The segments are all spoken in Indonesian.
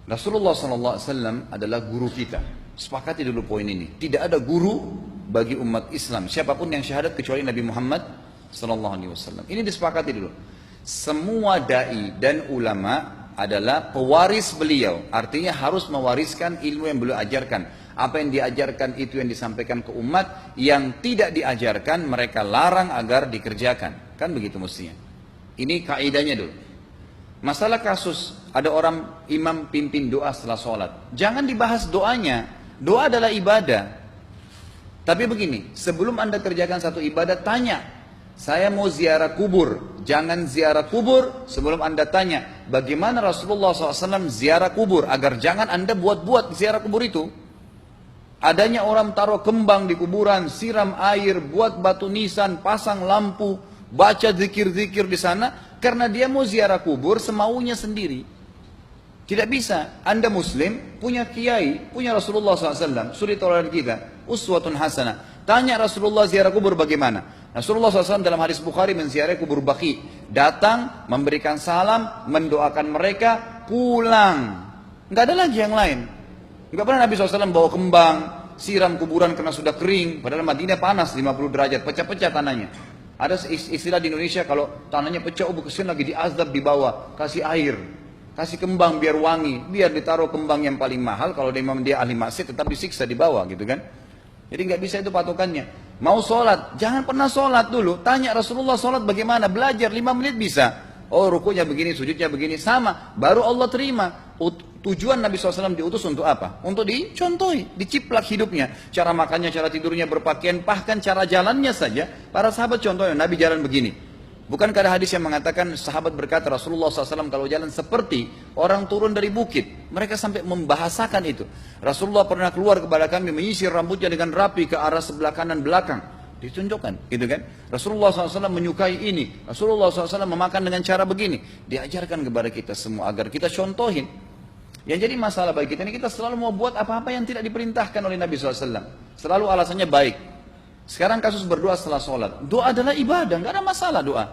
Rasulullah SAW adalah guru kita. Sepakati dulu poin ini. Tidak ada guru bagi umat Islam siapapun yang syahadat kecuali Nabi Muhammad SAW. Ini disepakati dulu. Semua dai dan ulama adalah pewaris beliau. Artinya harus mewariskan ilmu yang beliau ajarkan. Apa yang diajarkan itu yang disampaikan ke umat. Yang tidak diajarkan mereka larang agar dikerjakan. Kan begitu mestinya. Ini kaidahnya dulu. Masalah kasus ada orang imam pimpin doa setelah sholat, jangan dibahas doanya. Doa adalah ibadah. Tapi begini, sebelum anda kerjakan satu ibadah, tanya, saya mau ziarah kubur. Jangan ziarah kubur sebelum anda tanya bagaimana Rasulullah SAW ziarah kubur, agar jangan anda buat-buat ziarah kubur itu. Adanya orang taruh kembang di kuburan, siram air, buat batu nisan, pasang lampu, baca zikir-zikir di sana. Karena dia mau ziarah kubur semaunya sendiri. Tidak bisa. Anda muslim, punya kiai, punya Rasulullah SAW, suri toladan kita, uswatun hasanah. Tanya Rasulullah ziarah kubur bagaimana? Rasulullah SAW dalam hadis Bukhari menziarahi kubur Baqi. Datang, memberikan salam, mendoakan mereka, pulang. Nggak ada lagi yang lain. Nggak pernah Nabi SAW bawa kembang, siram kuburan karena sudah kering. Padahal Madinah panas 50 derajat, pecah-pecah tanahnya. Ada istilah di Indonesia kalau tanahnya pecah, kesian lagi diazab di bawah, kasih air, kasih kembang biar wangi, biar ditaruh kembang yang paling mahal. Kalau dia ahli maksiat tetap disiksa di bawah gitu kan. Jadi nggak bisa itu patokannya. Mau sholat, jangan pernah sholat dulu. Tanya Rasulullah sholat bagaimana, belajar 5 menit bisa. Oh rukunya begini, sujudnya begini, sama. Baru Allah terima. Tujuan Nabi SAW diutus untuk apa? Untuk dicontohi, diciplak hidupnya. Cara makannya, cara tidurnya, berpakaian, bahkan cara jalannya saja. Para sahabat contohnya, Nabi jalan begini. Bukankah ada hadis yang mengatakan sahabat berkata Rasulullah SAW kalau jalan seperti orang turun dari bukit. Mereka sampai membahasakan itu. Rasulullah pernah keluar kepada kami menyisir rambutnya dengan rapi ke arah sebelah kanan belakang. Ditunjukkan, gitu kan? Rasulullah SAW menyukai ini. Rasulullah SAW memakan dengan cara begini. Diajarkan kepada kita semua agar kita contohin. Yang jadi masalah bagi kita ini, kita selalu mau buat apa-apa yang tidak diperintahkan oleh Nabi SAW. Selalu alasannya baik. Sekarang kasus berdoa setelah sholat. Doa adalah ibadah, nggak ada masalah doa.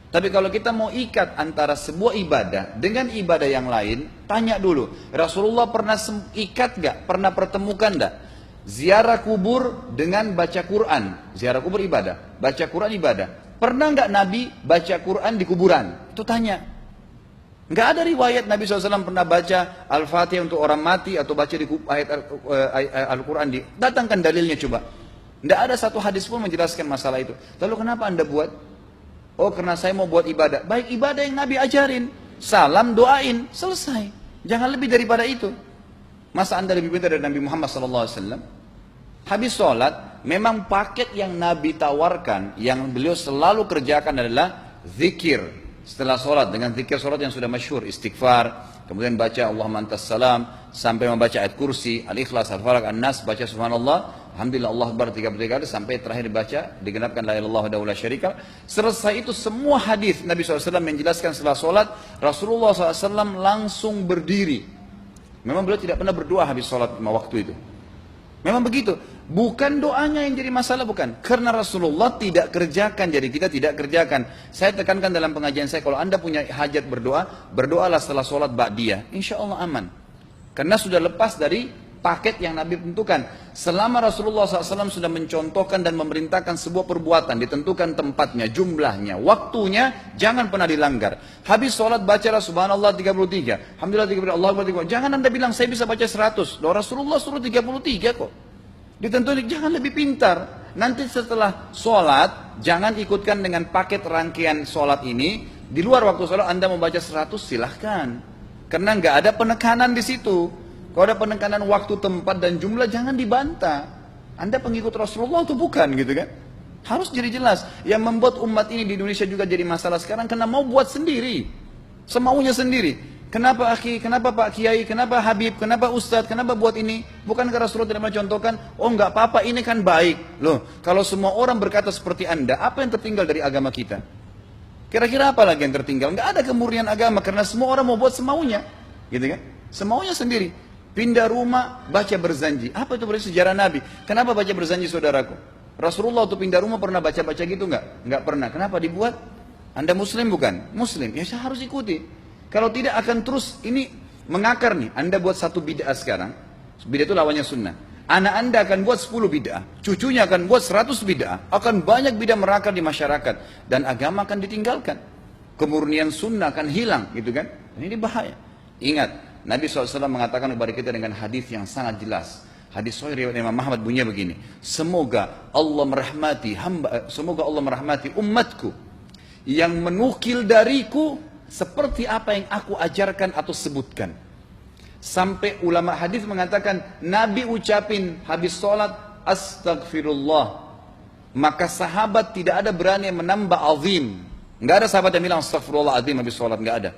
Tapi kalau kita mau ikat antara sebuah ibadah dengan ibadah yang lain, tanya dulu. Rasulullah pernah ikat nggak? Pernah pertemukan nggak? Ziarah kubur dengan baca Quran. Ziarah kubur ibadah, baca Quran ibadah. Pernah nggak Nabi baca Quran di kuburan? Itu tanya. Nggak ada riwayat Nabi SAW pernah baca Al-Fatihah untuk orang mati atau baca di ayat Al-Quran. Datangkan dalilnya coba. Nggak ada satu hadis pun menjelaskan masalah itu. Lalu kenapa anda buat? Oh karena saya mau buat ibadah. Baik ibadah yang Nabi ajarin. Salam doain. Selesai. Jangan lebih daripada itu. Masa anda lebih pintar dari Nabi Muhammad SAW? Habis sholat, memang paket yang Nabi tawarkan, yang beliau selalu kerjakan adalah zikir. Setelah sholat, dengan zikir sholat yang sudah masyhur, istighfar, kemudian baca Allahumma antas salam, sampai membaca ayat kursi, al-ikhlas, al-falaq, an-nas, baca subhanallah, alhamdulillah, Allah akbar 33 kali, sampai terakhir baca, digenapkan la ilaha illallah wahdahu la syarika. Selesai itu semua hadis Nabi SAW menjelaskan setelah sholat, Rasulullah SAW langsung berdiri. Memang beliau tidak pernah berdoa habis sholat waktu itu. Memang begitu. Bukan doanya yang jadi masalah, bukan. Karena Rasulullah tidak kerjakan, jadi kita tidak kerjakan. Saya tekankan dalam pengajian saya, kalau anda punya hajat berdoa, berdoalah setelah sholat ba'diyah. Insya Allah aman. Karena sudah lepas dari paket yang Nabi tentukan. Selama Rasulullah SAW sudah mencontohkan dan memerintahkan sebuah perbuatan, ditentukan tempatnya, jumlahnya, waktunya, jangan pernah dilanggar. Habis sholat bacalah subhanallah 33, alhamdulillah 33, Allah akbar 33. Jangan anda bilang saya bisa baca 100. Loh Rasulullah suruh 33 kok. Ditentukan, jangan lebih pintar. Nanti setelah sholat, jangan ikutkan dengan paket rangkaian sholat ini. Di luar waktu sholat anda membaca 100 silahkan. Karena nggak ada penekanan di situ. Kalau ada penekanan waktu, tempat, dan jumlah, jangan dibantah. Anda pengikut Rasulullah atau bukan gitu kan? Harus jadi jelas. Yang membuat umat ini di Indonesia juga jadi masalah sekarang, karena mau buat sendiri. Semaunya sendiri. Kenapa akhi, kenapa Pak Kiai, kenapa Habib, kenapa Ustadz, kenapa buat ini? Bukankah Rasulullah tidak mencontohkan? Oh nggak apa-apa, ini kan baik. Loh, kalau semua orang berkata seperti anda, apa yang tertinggal dari agama kita? Kira-kira apa lagi yang tertinggal? Nggak ada kemurnian agama, karena semua orang mau buat semaunya. Gitu kan? Semaunya sendiri. Pindah rumah, baca berzanji. Apa itu berarti sejarah Nabi? Kenapa baca berzanji saudaraku? Rasulullah waktu pindah rumah pernah baca-baca gitu nggak? Nggak pernah. Kenapa dibuat? Anda muslim bukan? Muslim. Ya saya harus ikuti. Kalau tidak akan terus ini mengakar nih. Anda buat satu bid'ah sekarang, bid'ah itu lawannya sunnah. Anak Anda akan buat 10 bid'ah, cucunya akan buat 100 bid'ah, akan banyak bid'ah merakar di masyarakat, dan agama akan ditinggalkan. Kemurnian sunnah akan hilang, gitu kan? Ini bahaya. Ingat, Nabi SAW mengatakan kepada kita dengan hadis yang sangat jelas. Hadis sahih riwayat Imam Ahmad bunyinya begini. Semoga Allah merahmati umatku yang menukil dariku seperti apa yang aku ajarkan atau sebutkan. Sampai ulama hadis mengatakan Nabi ucapin habis sholat astagfirullah, maka sahabat tidak ada berani yang menambah azim. Enggak ada sahabat yang bilang astagfirullah azim habis sholat, enggak ada.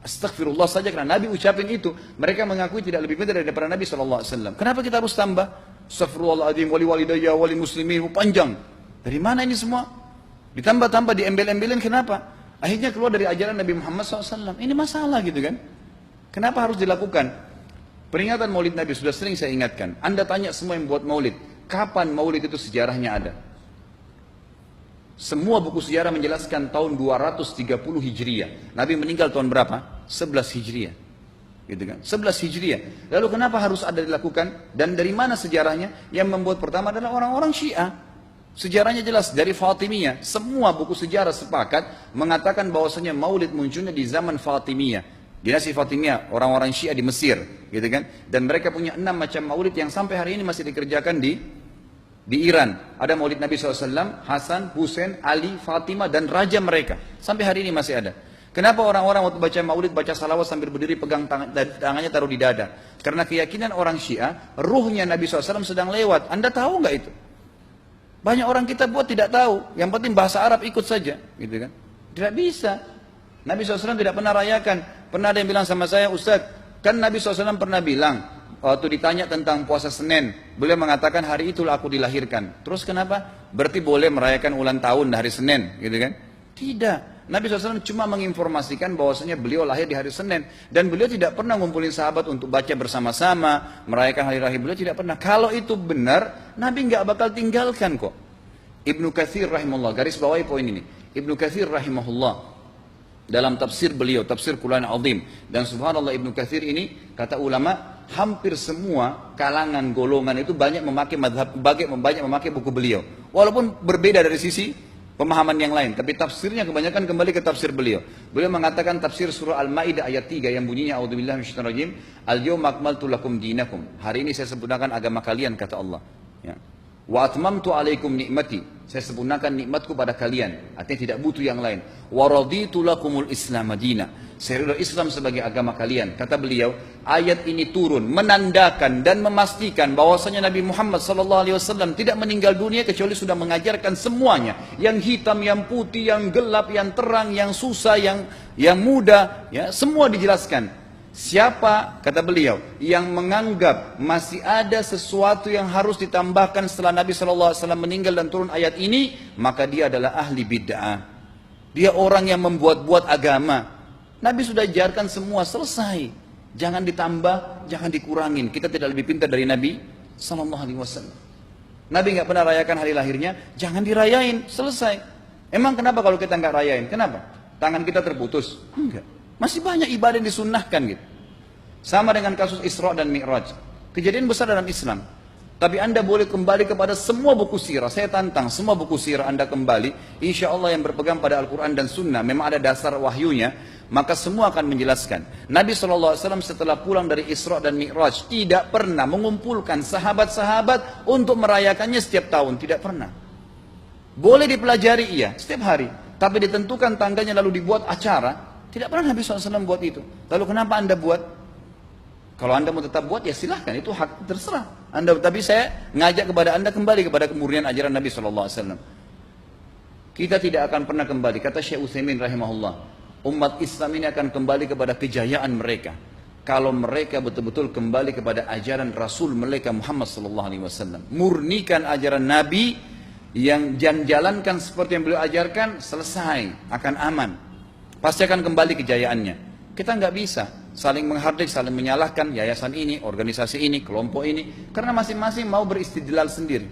Astagfirullah saja karena Nabi ucapin itu. Mereka mengakui tidak lebih pintar daripada Nabi SAW. Kenapa kita harus tambah? Astagfirullahaladzim, wali walidayya, wali muslimin, panjang. Dari mana ini semua? Ditambah-tambah, diembel-embelin, kenapa? Akhirnya keluar dari ajaran Nabi Muhammad SAW. Ini masalah gitu kan? Kenapa harus dilakukan? Peringatan maulid Nabi sudah sering saya ingatkan. Anda tanya semua yang buat maulid, kapan maulid itu sejarahnya ada? Semua buku sejarah menjelaskan tahun 230 Hijriah. Nabi meninggal tahun berapa? 11 Hijriah. Gitu kan? 11 Hijriah. Lalu kenapa harus ada dilakukan? Dan dari mana sejarahnya? Yang membuat pertama adalah orang-orang Syiah. Sejarahnya jelas dari Fatimiyah. Semua buku sejarah sepakat mengatakan bahwasanya maulid munculnya di zaman Fatimiyah. Dinasti Fatimiyah, orang-orang Syiah di Mesir, gitu kan? Dan mereka punya 6 macam maulid yang sampai hari ini masih dikerjakan di Iran. Ada maulid Nabi SAW, Hasan, Husain, Ali, Fatimah, dan raja mereka. Sampai hari ini masih ada. Kenapa orang-orang waktu baca maulid, baca salawat sambil berdiri pegang tangannya taruh di dada? Karena keyakinan orang Syiah, ruhnya Nabi SAW sedang lewat. Anda tahu nggak itu? Banyak orang kita buat tidak tahu. Yang penting bahasa Arab ikut saja, gitu kan? Tidak bisa. Nabi SAW tidak pernah rayakan. Pernah ada yang bilang sama saya, Ustaz, kan Nabi SAW pernah bilang, waktu ditanya tentang puasa Senin, beliau mengatakan hari itulah aku dilahirkan. Terus kenapa? Berarti boleh merayakan ulang tahun hari Senin, gitu kan? Tidak. Nabi SAW cuma menginformasikan bahwasanya beliau lahir di hari Senin. Dan beliau tidak pernah ngumpulin sahabat untuk baca bersama-sama, merayakan hari lahir beliau, tidak pernah. Kalau itu benar, Nabi nggak bakal tinggalkan kok. Ibnu Katsir rahimahullah, garis bawahi poin ini. Ibnu Katsir rahimahullah, dalam tafsir beliau, tafsir Quran Azim. Dan subhanallah Ibnu Katsir ini, kata ulama, hampir semua kalangan golongan itu banyak memakai buku beliau. Walaupun berbeda dari sisi pemahaman yang lain, tapi tafsirnya kebanyakan kembali ke tafsir beliau. Beliau mengatakan tafsir surah Al-Maidah ayat 3 yang bunyinya a'udzubillahi minasyaitonir rajim, al-yawma akmaltu lakum dinakum. Hari ini saya sempurnakan agama kalian, kata Allah. Ya. Wa atmamtu alaikum nikmati, saya sempurnakan nikmatku pada kalian, artinya tidak butuh yang lain. Wa raditu lakumul Islam madina, saya ridha Islam sebagai agama kalian. Kata beliau, ayat ini turun menandakan dan memastikan bahwasanya Nabi Muhammad SAW tidak meninggal dunia kecuali sudah mengajarkan semuanya, yang hitam, yang putih, yang gelap, yang terang, yang susah, yang muda, ya, semua dijelaskan. Siapa, kata beliau, yang menganggap masih ada sesuatu yang harus ditambahkan setelah Nabi SAW meninggal dan turun ayat ini, maka dia adalah ahli bid'ah. Dia orang yang membuat-buat agama. Nabi sudah ajarkan semua, selesai. Jangan ditambah, jangan dikurangin. Kita tidak lebih pintar dari Nabi SAW. Nabi nggak pernah rayakan hari lahirnya, jangan dirayain, selesai. Emang kenapa kalau kita nggak rayain? Kenapa? Tangan kita terputus? Enggak. Masih banyak ibadah yang disunnahkan gitu. Sama dengan kasus Isra dan Mi'raj. Kejadian besar dalam Islam. Tapi Anda boleh kembali kepada semua buku sirah. Saya tantang semua buku sirah Anda kembali. Insya Allah yang berpegang pada Al-Quran dan Sunnah, memang ada dasar wahyunya, maka semua akan menjelaskan. Nabi SAW setelah pulang dari Isra dan Mi'raj tidak pernah mengumpulkan sahabat-sahabat untuk merayakannya setiap tahun. Tidak pernah. Boleh dipelajari iya, setiap hari. Tapi ditentukan tanggalnya lalu dibuat acara. Tidak pernah Nabi SAW buat itu. Lalu kenapa Anda buat? Kalau Anda mau tetap buat, ya silahkan. Itu hak terserah Anda. Tapi saya ngajak kepada Anda kembali kepada kemurnian ajaran Nabi SAW. Kita tidak akan pernah kembali. Kata Syekh Utsaimin rahimahullah, umat Islam ini akan kembali kepada kejayaan mereka kalau mereka betul-betul kembali kepada ajaran Rasul mereka Muhammad SAW. Murnikan ajaran Nabi, yang jalankan seperti yang beliau ajarkan, selesai, akan aman. Pasti akan kembali kejayaannya. Kita nggak bisa saling menghardik, saling menyalahkan yayasan ini, organisasi ini, kelompok ini, karena masing-masing mau beristidlal sendiri,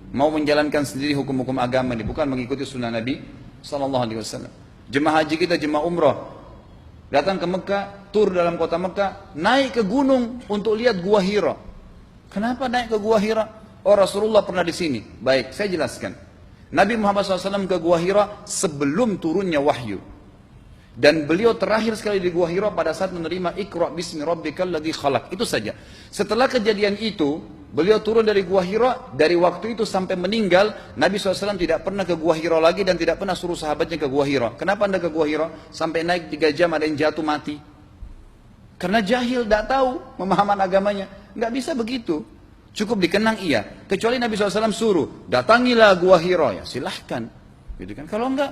mau menjalankan sendiri hukum-hukum agama ini, bukan mengikuti sunnah Nabi SAW. Jemaah haji kita, jemaah umrah, datang ke Mekah, tur dalam kota Mekah, naik ke gunung untuk lihat Gua Hira. Kenapa naik ke Gua Hira? Oh, Rasulullah pernah di sini. Baik, saya jelaskan. Nabi Muhammad SAW ke Gua Hira sebelum turunnya wahyu. Dan beliau terakhir sekali di Gua Hira pada saat menerima Iqra bismi rabbikal ladzi khalaq. Itu saja. Setelah kejadian itu, beliau turun dari Gua Hira. Dari waktu itu sampai meninggal, Nabi SAW tidak pernah ke Gua Hira lagi dan tidak pernah suruh sahabatnya ke Gua Hira. Kenapa anda ke Gua Hira? Sampai naik 3 jam ada yang jatuh mati. Karena jahil, tidak tahu pemahaman agamanya. Nggak bisa begitu. Cukup dikenang iya. Kecuali Nabi SAW suruh, datangilah Gua Hira. Ya silahkan. Gitu kan? Kalau enggak,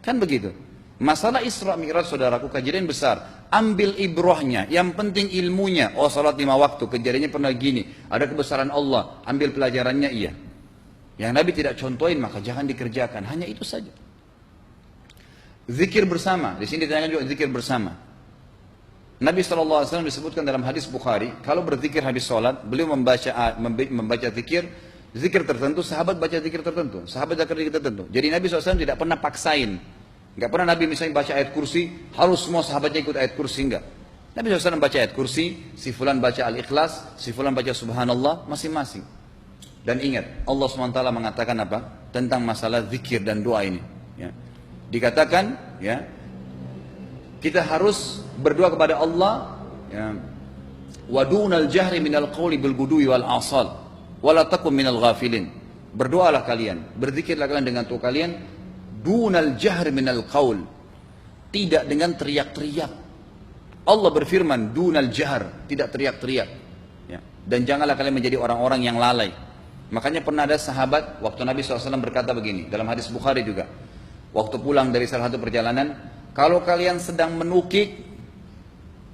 kan begitu. Masalah Isra Mi'raj, saudaraku, kejadian besar. Ambil ibrahnya, yang penting ilmunya. Oh, salat 5 waktu, kejadiannya pernah gini. Ada kebesaran Allah, ambil pelajarannya iya. Yang Nabi tidak contohin, maka jangan dikerjakan. Hanya itu saja. Zikir bersama, di sini ditanyakan juga zikir bersama. Nabi SAW disebutkan dalam hadis Bukhari, kalau berzikir habis sholat, beliau membaca zikir tertentu, sahabat baca zikir tertentu, sahabat baca zikir tertentu. Jadi Nabi SAW tidak pernah paksain. Enggak pernah Nabi misalnya baca ayat kursi, harus semua sahabatnya ikut ayat kursi, enggak. Nabi SAW baca ayat kursi, si fulan baca al-ikhlas, si fulan baca subhanallah, masing-masing. Dan ingat, Allah SWT mengatakan apa? Tentang masalah zikir dan doa ini. Ya. Dikatakan, ya, kita harus berdoa kepada Allah, ya, wadunal jahri minal qawli bil gudui wal asal, wala takum minal ghafilin. Berdoalah kalian, berzikirlah kalian dengan doa kalian, dunal jahri minal qaul, tidak dengan teriak-teriak. Allah berfirman dunal jahr, tidak teriak-teriak, ya. Dan janganlah kalian menjadi orang-orang yang lalai. Makanya pernah ada sahabat, waktu Nabi SAW berkata begini, dalam hadis Bukhari juga, waktu pulang dari salah satu perjalanan, kalau kalian sedang menukik,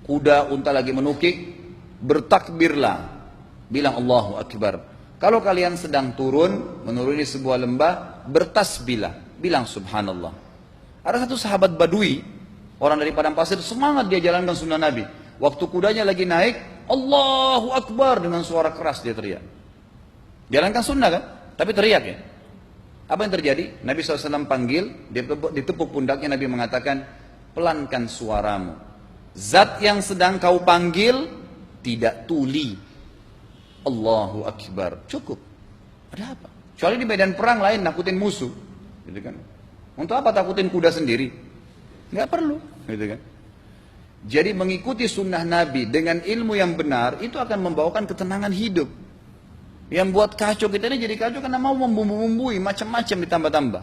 kuda unta lagi menukik, bertakbirlah, bilang Allahu Akbar. Kalau kalian sedang turun, menuruni sebuah lembah, bertasbihlah, bilang subhanallah. Ada satu sahabat badui, orang dari padang pasir, semangat dia jalankan sunnah Nabi. Waktu kudanya lagi naik, Allahu Akbar, dengan suara keras dia teriak. Jalankan sunnah kan? Tapi teriak ya. Apa yang terjadi? Nabi SAW panggil, ditepuk pundaknya, Nabi mengatakan, pelankan suaramu. Zat yang sedang kau panggil tidak tuli. Allahu Akbar. Cukup. Ada apa? Kecuali di medan perang lain nakutin musuh. Gitu kan? Untuk apa takutin kuda sendiri? Nggak perlu. Gitu kan? Jadi mengikuti sunnah Nabi dengan ilmu yang benar, itu akan membawakan ketenangan hidup. Yang buat kacau kita ini jadi kacau karena mau membumbu-bumbui macam-macam ditambah-tambah.